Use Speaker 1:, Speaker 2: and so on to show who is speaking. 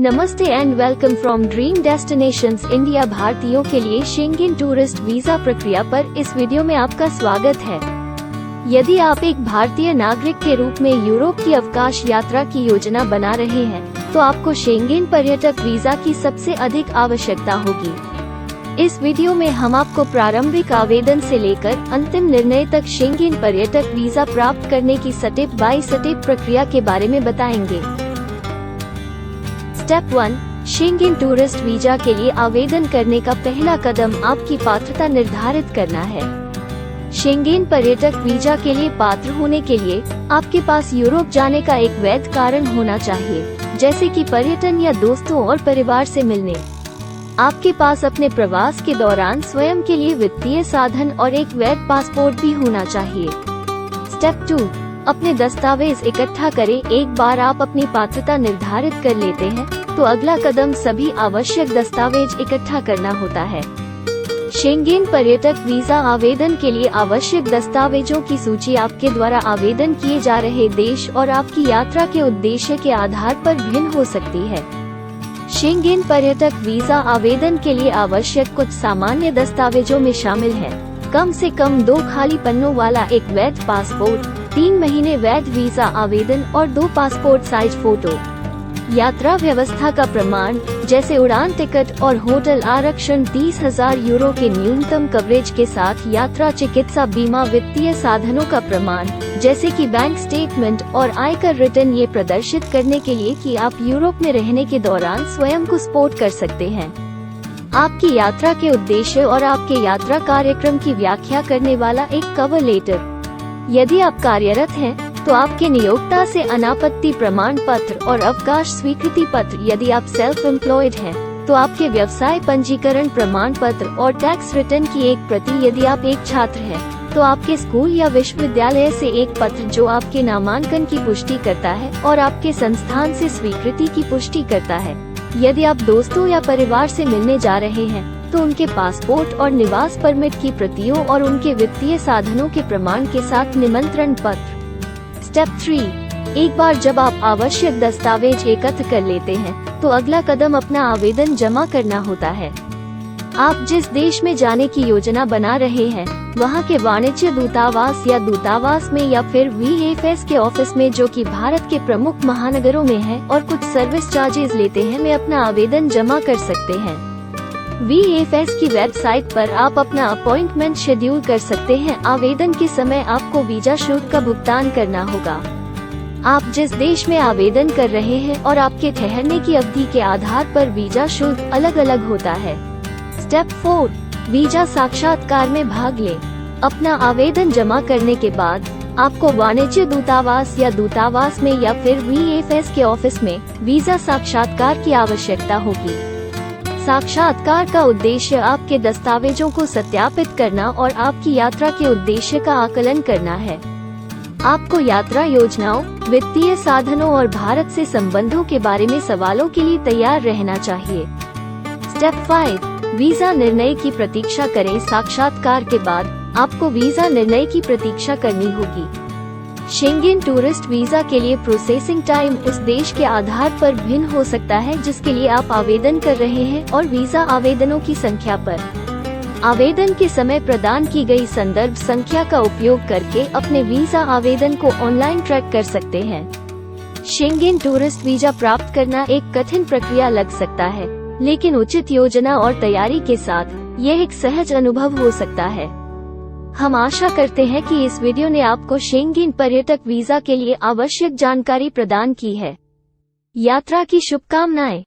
Speaker 1: नमस्ते and welcome from dream destinations India. भारतीयों के लिए शेंगेन टूरिस्ट वीजा प्रक्रिया पर इस वीडियो में आपका स्वागत है। यदि आप एक भारतीय नागरिक के रूप में यूरोप की अवकाश यात्रा की योजना बना रहे हैं, तो आपको शेंगेन पर्यटक वीजा की सबसे अधिक आवश्यकता होगी। इस वीडियो में हम आपको प्रारंभिक आवेदन से लेकर अंतिम निर्णय तक शेंगेन पर्यटक वीजा प्राप्त करने की स्टेप बाय स्टेप प्रक्रिया के बारे में बताएंगे। स्टेप 1, शेंगेन टूरिस्ट वीजा के लिए आवेदन करने का पहला कदम आपकी पात्रता निर्धारित करना है। शेंगेन पर्यटक वीजा के लिए पात्र होने के लिए आपके पास यूरोप जाने का एक वैध कारण होना चाहिए, जैसे कि पर्यटन या दोस्तों और परिवार से मिलने। आपके पास अपने प्रवास के दौरान स्वयं के लिए वित्तीय साधन और एक वैध पासपोर्ट भी होना चाहिए। स्टेप 2, अपने दस्तावेज इकट्ठा करें। एक बार आप अपनी पात्रता निर्धारित कर लेते हैं, तो अगला कदम सभी आवश्यक दस्तावेज इकट्ठा करना होता है। शेंगेन पर्यटक वीजा आवेदन के लिए आवश्यक दस्तावेजों की सूची आपके द्वारा आवेदन किए जा रहे देश और आपकी यात्रा के उद्देश्य के आधार पर भिन्न हो सकती है। शेंगेन पर्यटक वीजा आवेदन के लिए आवश्यक कुछ सामान्य दस्तावेजों में शामिल है: कम से कम 2 खाली पन्नों वाला एक वैध पासपोर्ट, 3 महीने वैध वीजा आवेदन और 2 पासपोर्ट साइज फोटो। यात्रा व्यवस्था का प्रमाण, जैसे उड़ान टिकट और होटल आरक्षण, 30,000 यूरो के न्यूनतम कवरेज के साथ यात्रा चिकित्सा बीमा, वित्तीय साधनों का प्रमाण, जैसे कि बैंक स्टेटमेंट और आयकर रिटर्न, ये प्रदर्शित करने के लिए कि आप यूरोप में रहने के दौरान स्वयं को सपोर्ट कर सकते हैं। आपकी यात्रा के उद्देश्य और आपके यात्रा कार्यक्रम की व्याख्या करने वाला एक कवर लेटर। यदि आप कार्यरत हैं, तो आपके नियोक्ता से अनापत्ति प्रमाण पत्र और अवकाश स्वीकृति पत्र। यदि आप सेल्फ एम्प्लॉयड हैं, तो आपके व्यवसाय पंजीकरण प्रमाण पत्र और टैक्स रिटर्न की एक प्रति। यदि आप एक छात्र हैं, तो आपके स्कूल या विश्वविद्यालय से एक पत्र जो आपके नामांकन की पुष्टि करता है और आपके संस्थान से स्वीकृति की पुष्टि करता है। यदि आप दोस्तों या परिवार से मिलने जा रहे हैं, तो उनके पासपोर्ट और निवास परमिट की प्रतियों और उनके वित्तीय साधनों के प्रमाण के साथ निमंत्रण पत्र। स्टेप 3, एक बार जब आप आवश्यक दस्तावेज एकत्र कर लेते हैं, तो अगला कदम अपना आवेदन जमा करना होता है। आप जिस देश में जाने की योजना बना रहे हैं, वहां के वाणिज्य दूतावास या दूतावास में या फिर VFS के ऑफिस में, जो कि भारत के प्रमुख महानगरों में है और कुछ सर्विस चार्जेस लेते हैं, में अपना आवेदन जमा कर सकते हैं। VFS की वेबसाइट पर आप अपना अपॉइंटमेंट शेड्यूल कर सकते हैं। आवेदन के समय आपको वीजा शुल्क का भुगतान करना होगा। आप जिस देश में आवेदन कर रहे हैं और आपके ठहरने की अवधि के आधार पर वीजा शुल्क अलग अलग होता है। स्टेप 4, वीजा साक्षात्कार में भाग लें। अपना आवेदन जमा करने के बाद आपको वाणिज्य दूतावास या दूतावास में या फिर VFS के ऑफिस में वीजा साक्षात्कार की आवश्यकता होगी। साक्षात्कार का उद्देश्य आपके दस्तावेजों को सत्यापित करना और आपकी यात्रा के उद्देश्य का आकलन करना है। आपको यात्रा योजनाओं, वित्तीय साधनों और भारत से संबंधों के बारे में सवालों के लिए तैयार रहना चाहिए। स्टेप 5, वीजा निर्णय की प्रतीक्षा करें। साक्षात्कार के बाद आपको वीजा निर्णय की प्रतीक्षा करनी होगी। शेंगेन टूरिस्ट वीजा के लिए प्रोसेसिंग टाइम उस देश के आधार पर भिन्न हो सकता है जिसके लिए आप आवेदन कर रहे हैं और वीजा आवेदनों की संख्या पर आवेदन के समय प्रदान की गई संदर्भ संख्या का उपयोग करके अपने वीजा आवेदन को ऑनलाइन ट्रैक कर सकते हैं। शेंगेन टूरिस्ट वीजा प्राप्त करना एक कठिन प्रक्रिया लग सकता है, लेकिन उचित योजना और तैयारी के साथ यह एक सहज अनुभव हो सकता है। हम आशा करते हैं कि इस वीडियो ने आपको शेंगेन पर्यटक वीजा के लिए आवश्यक जानकारी प्रदान की है। यात्रा की शुभकामनाएं।